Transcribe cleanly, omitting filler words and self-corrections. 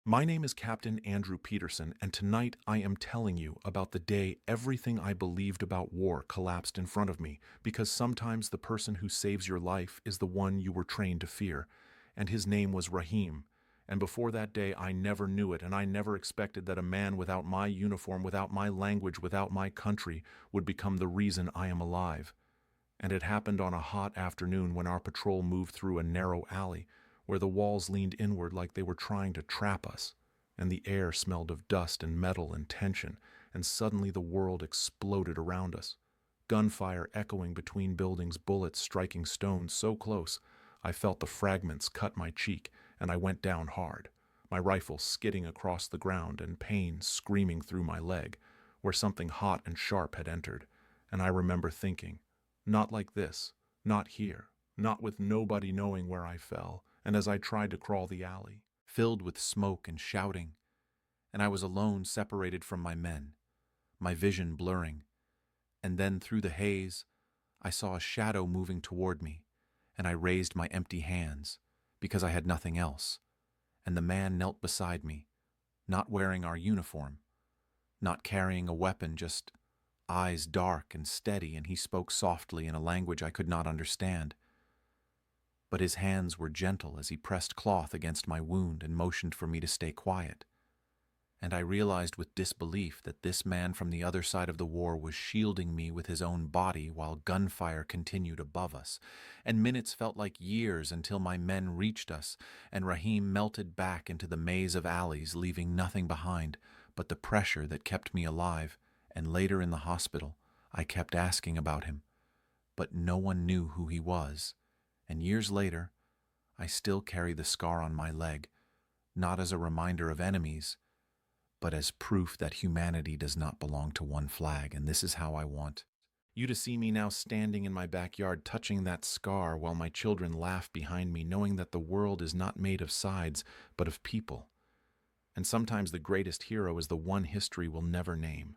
My name is Captain Andrew Peterson, and tonight I am telling you about the day everything I believed about war collapsed in front of me, because sometimes the person who saves your life is the one you were trained to fear, and his name was Rahim. And before that day, I never knew it, and I never expected that a man without my uniform, without my language, without my country, would become the reason I am alive. And it happened on a hot afternoon when our patrol moved through a narrow alley, where the walls leaned inward like they were trying to trap us, and the air smelled of dust and metal and tension, and suddenly the world exploded around us. Gunfire echoing between buildings, bullets striking stones so close, I felt the fragments cut my cheek, and I went down hard, my rifle skidding across the ground and pain screaming through my leg, where something hot and sharp had entered. And I remember thinking, not like this, not here, not with nobody knowing where I fell, and as I tried to crawl the alley, filled with smoke and shouting, and I was alone, separated from my men, my vision blurring. And then through the haze, I saw a shadow moving toward me, and I raised my empty hands, because I had nothing else, and the man knelt beside me, not wearing our uniform, not carrying a weapon, just eyes dark and steady, and he spoke softly in a language I could not understand. But his hands were gentle as he pressed cloth against my wound and motioned for me to stay quiet. And I realized with disbelief that this man from the other side of the war was shielding me with his own body while gunfire continued above us, and minutes felt like years until my men reached us, and Rahim melted back into the maze of alleys, leaving nothing behind but the pressure that kept me alive. And later in the hospital, I kept asking about him, but no one knew who he was. And years later, I still carry the scar on my leg, not as a reminder of enemies, but as proof that humanity does not belong to one flag. And this is how I want you to see me now, standing in my backyard, touching that scar while my children laugh behind me, knowing that the world is not made of sides, but of people. And sometimes the greatest hero is the one history will never name.